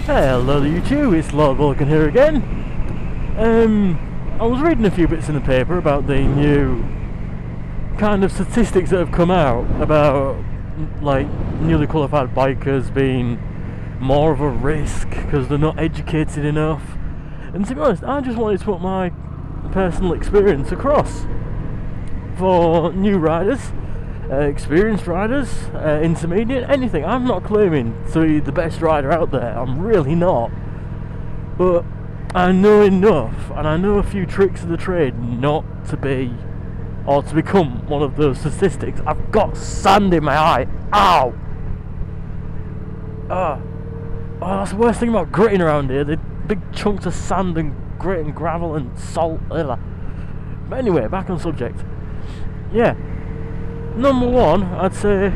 Hello YouTube, it's Lord Vulcan here again. I was reading a few bits in the paper about the new kind of statistics that have come out about like newly qualified bikers being more of a risk because they're not educated enough. And to be honest, I just wanted to put my personal experience across for new riders, experienced riders, intermediate, anything. I'm not claiming to be the best rider out there, I'm really not, but I know enough and I know a few tricks of the trade not to be or to become one of those statistics. I've got sand in my eye. Ow! Oh, that's the worst thing about gritting around here, the big chunks of sand and grit and gravel and salt. But anyway, back on subject. Yeah, number one, I'd say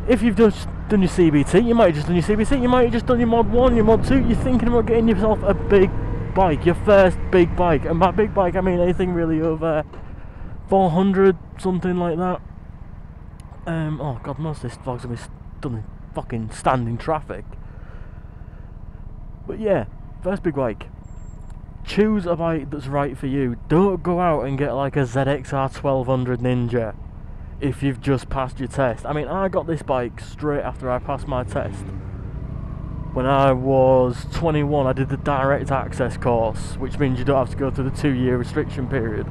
if you've done your CBT, you might have just done your CBT, you might have just done your mod 1, your mod 2, you're thinking about getting yourself a big bike, your first big bike. And by big bike I mean anything really over 400, something like that. Oh god, most of this vlog's gonna be done in fucking standing traffic. But yeah, first big bike. Choose a bike that's right for you. Don't go out and get like a ZXR 1200 Ninja if you've just passed your test. I mean, I got this bike straight after I passed my test. When I was 21, I did the direct access course, which means you don't have to go through the 2-year restriction period.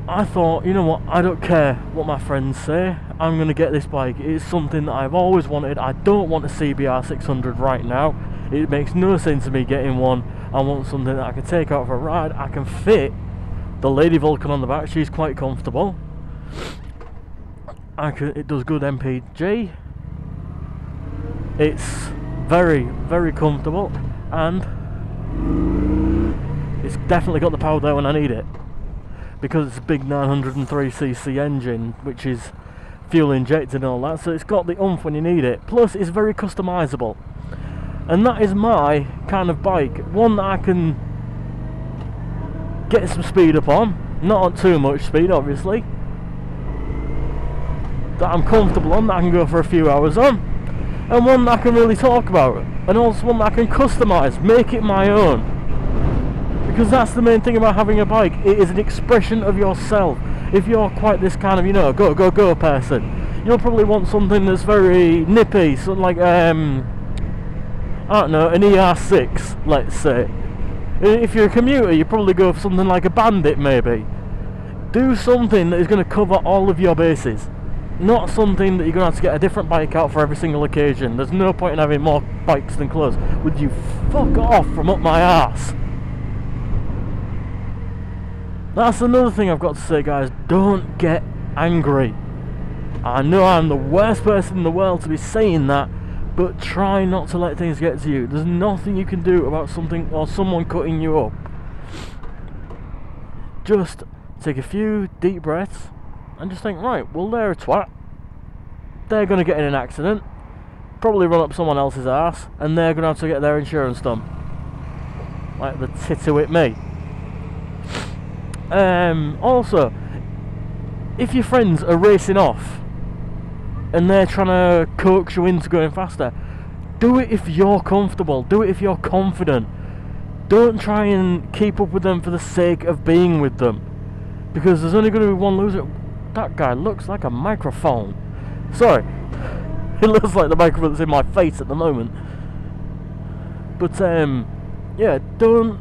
I thought, you know what, I don't care what my friends say, I'm going to get this bike. It's something that I've always wanted. I don't want a CBR 600 right now. It makes no sense to me getting one. I want something that I can take out for a ride. I can fit the Lady Vulcan on the back, she's quite comfortable. It does good MPG. It's very, very comfortable, and it's definitely got the power there when I need it, because it's a big 903cc engine, which is fuel injected and all that, so it's got the oomph when you need it. Plus it's very customizable, and that is my kind of bike, one that I can get some speed up on, not on too much speed obviously, that I'm comfortable on, that I can go for a few hours on, and one that I can really talk about, and also one that I can customise, make it my own, because that's the main thing about having a bike. It is an expression of yourself. If you're quite this kind of, you know, go go go person, you'll probably want something that's very nippy, something like I don't know, an ER6, let's say. If you're a commuter, you probably go for something like a Bandit maybe. Do something that is going to cover all of your bases, not something that you're going to have to get a different bike out for every single occasion. There's no point in having more bikes than clothes. Would you fuck off from up my arse? That's another thing I've got to say, guys. Don't get angry. I know I'm the worst person in the world to be saying that, but try not to let things get to you. There's nothing you can do about something or someone cutting you up. Just take a few deep breaths and just think, right, well, they're a twat. They're going to get in an accident, probably run up someone else's ass, and they're going to have to get their insurance done. Like the titterwit me. Also, if your friends are racing off and they're trying to coax you into going faster, do it if you're comfortable, do it if you're confident. Don't try and keep up with them for the sake of being with them, because there's only going to be one loser. That guy looks like a microphone. Sorry, it looks like the microphone that's in my face at the moment. But yeah, don't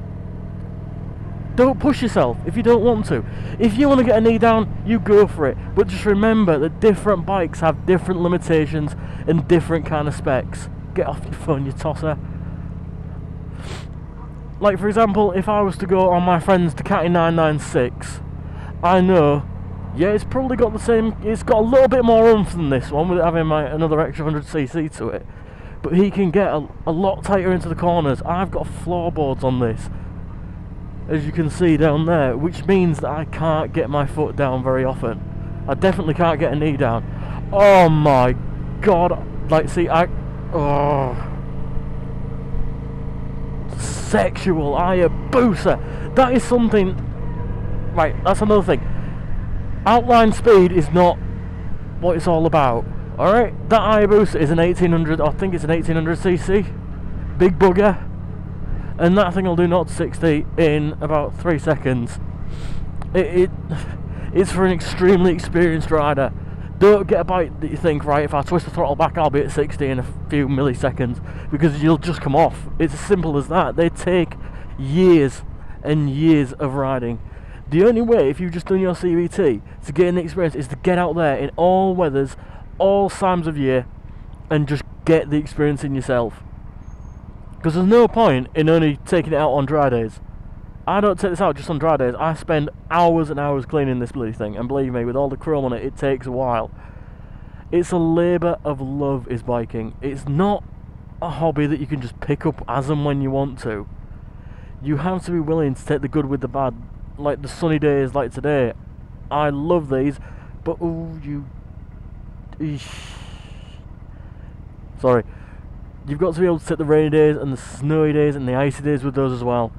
push yourself if you don't want to. If you want to get a knee down, you go for it. But just remember that different bikes have different limitations and different kind of specs. Get off your phone, you tosser. Like for example, if I was to go on my friend's Ducati 996, I know, yeah, it's probably got the same, it's got a little bit more oomph than this one, with it having another extra 100cc to it. But he can get a lot tighter into the corners. I've got floorboards on this, as you can see down there, which means that I can't get my foot down very often. I definitely can't get a knee down. Oh my god, like, see, oh, sexual Hayabusa. That is something, right, that's another thing. Outline speed is not what it's all about. Alright, that Hayabusa is an 1800, I think it's an 1800cc, big bugger, and that thing will do 0 to 60 in about 3 seconds. It's for an extremely experienced rider. Don't get a bike that you think, right, if I twist the throttle back I'll be at 60 in a few milliseconds, because you'll just come off. It's as simple as that. They take years and years of riding. The only way, if you've just done your CVT, to gain the experience is to get out there in all weathers, all times of year, and just get the experience in yourself. Because there's no point in only taking it out on dry days. I don't take this out just on dry days. I spend hours and hours cleaning this bloody thing, and believe me, with all the chrome on it, it takes a while. It's a labour of love, is biking. It's not a hobby that you can just pick up as and when you want to. You have to be willing to take the good with the bad. Like the sunny days like today, I love these, but sorry, you've got to be able to take the rainy days and the snowy days and the icy days with those as well.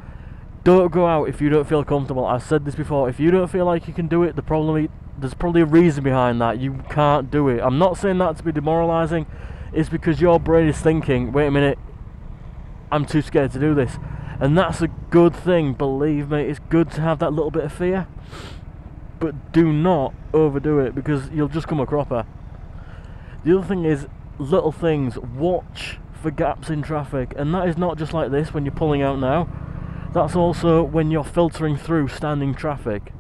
Don't go out if you don't feel comfortable. I've said this before. If you don't feel like you can do it, there's probably a reason behind that. You can't do it. I'm not saying that to be demoralising. It's because your brain is thinking, wait a minute, I'm too scared to do this. And that's a good thing, believe me. It's good to have that little bit of fear. But do not overdo it, because you'll just come a cropper. The other thing is, little things. Watch for gaps in traffic. And that is not just like this when you're pulling out now. That's also when you're filtering through standing traffic.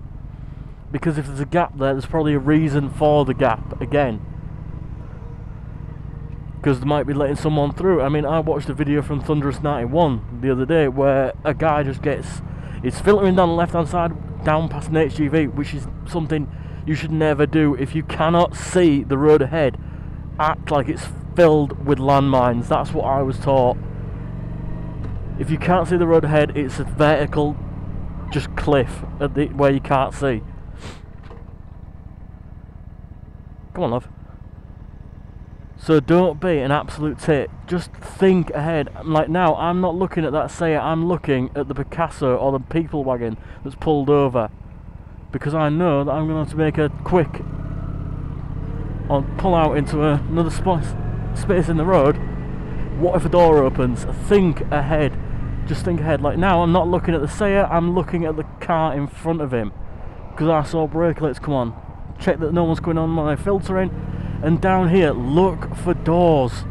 Because if there's a gap there, there's probably a reason for the gap again. Because they might be letting someone through. I mean, I watched a video from Thunderous 91 the other day where a guy just is filtering down the left hand side down past an HGV, which is something you should never do. If you cannot see the road ahead, act like it's filled with landmines. That's what I was taught. If you can't see the road ahead, it's a vertical just cliff at where you can't see. Come on, love. So don't be an absolute tit. Just think ahead. Like now, I'm not looking at that Seat, I'm looking at the Picasso or the people wagon that's pulled over. Because I know that I'm going to have to make a quick or pull out into another space in the road. What if a door opens? Think ahead. Just think ahead. Like now, I'm not looking at the Seat, I'm looking at the car in front of him. Because I saw brake lights come on. Check that no one's going on when I'm filtering. And down here, look for doors.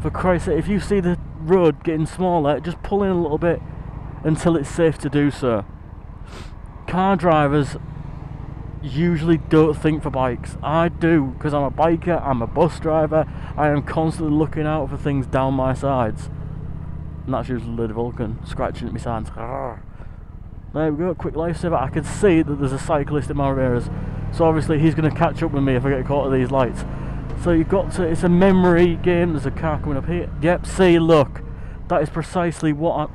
For Christ's sake, if you see the road getting smaller, just pull in a little bit until it's safe to do so. Car drivers usually don't think for bikes. I do, because I'm a biker, I'm a bus driver. I am constantly looking out for things down my sides. And that's usually the Vulcan scratching at my sides. There we go, quick lifesaver. I can see that there's a cyclist in my rears, so obviously he's going to catch up with me if I get caught at these lights. So you've got to, it's a memory game. There's a car coming up here. Yep, see, look, that is precisely what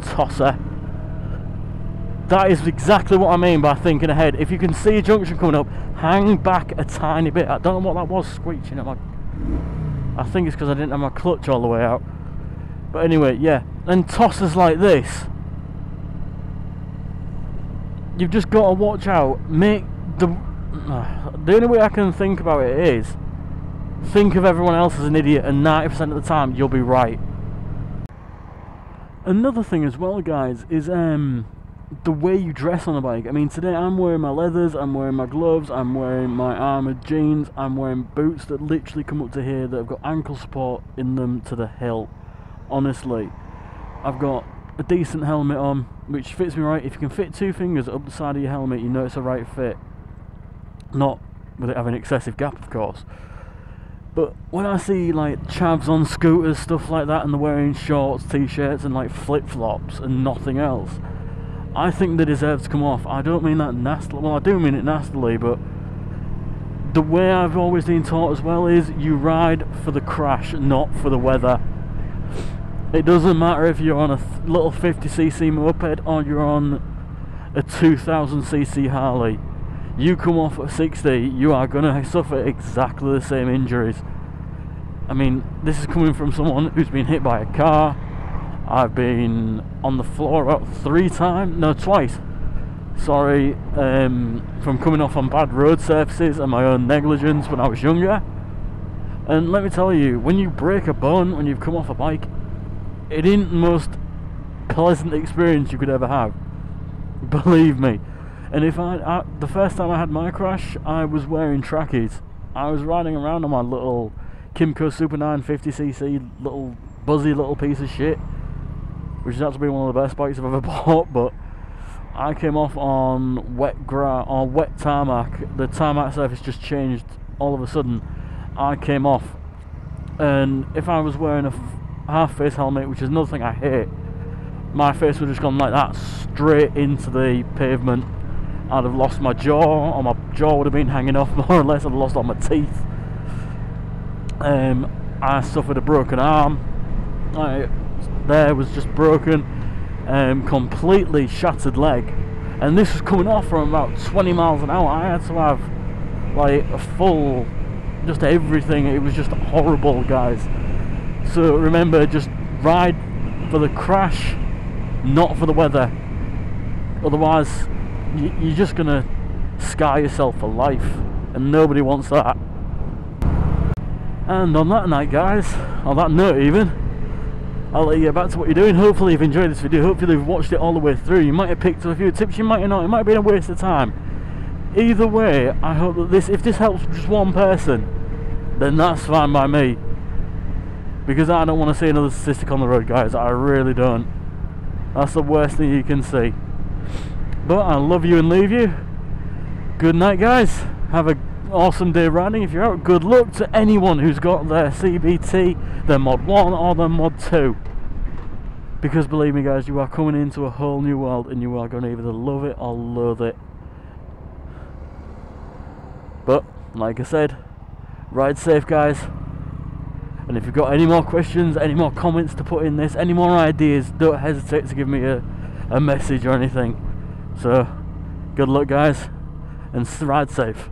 tosser. That is exactly what I mean by thinking ahead. If you can see a junction coming up, hang back a tiny bit. I don't know what that was screeching at my... I think it's because I didn't have my clutch all the way out. But anyway, yeah. And tossers like this, you've just got to watch out. Make the only way I can think about it is think of everyone else as an idiot, and 90% of the time you'll be right. Another thing as well, guys, is the way you dress on a bike. I mean, today I'm wearing my leathers, I'm wearing my gloves, I'm wearing my armoured jeans, I'm wearing boots that literally come up to here that have got ankle support in them to the hill. Honestly, I've got a decent helmet on, which fits me right. If you can fit 2 fingers up the side of your helmet, you know it's a right fit. Not with it having excessive gap, of course. But when I see like chavs on scooters, stuff like that, and they're wearing shorts, t-shirts and like flip-flops and nothing else, I think they deserve to come off. I don't mean that nastily, well I do mean it nastily, but the way I've always been taught as well is you ride for the crash, not for the weather. It doesn't matter if you're on a little 50cc moped or you're on a 2000cc Harley. You come off at 60, you are going to suffer exactly the same injuries. I mean, this is coming from someone who's been hit by a car. I've been on the floor about twice. Sorry from coming off on bad road surfaces and my own negligence when I was younger. And let me tell you, when you break a bone when you've come off a bike, it ain't the most pleasant experience you could ever have. Believe me. And if the first time I had my crash, I was wearing trackies. I was riding around on my little Kimco Super 950cc little buzzy little piece of shit, which is actually one of the best bikes I've ever bought. But I came off on wet tarmac. The tarmac surface just changed all of a sudden. I came off, and if I was wearing a half face helmet, which is another thing I hate, my face would have just gone like that straight into the pavement. I'd have lost my jaw, or my jaw would have been hanging off more or less. I'd have lost all my teeth. I suffered a broken arm. There was just broken, completely shattered leg, and this was coming off from about 20 miles an hour. I had to have like a full, just everything. It was just horrible, guys. So remember, just ride for the crash, not for the weather. Otherwise you're just gonna scar yourself for life, and nobody wants that. And on that night, guys, on that note even, I'll let you get back to what you're doing. Hopefully you've enjoyed this video. Hopefully you've watched it all the way through. You might have picked up a few tips, you might have not. It might have been a waste of time. Either way, I hope that if this helps just one person, then that's fine by me. Because I don't want to see another statistic on the road, guys. I really don't. That's the worst thing you can see. But I love you and leave you. Good night, guys. Have an awesome day riding. If you're out, good luck to anyone who's got their CBT, their Mod 1 or their Mod 2. Because believe me, guys, you are coming into a whole new world, and you are going to either love it or loathe it. But like I said, ride safe, guys. And if you've got any more questions, any more comments to put in this, any more ideas, don't hesitate to give me a message or anything. So good luck, guys, and ride safe.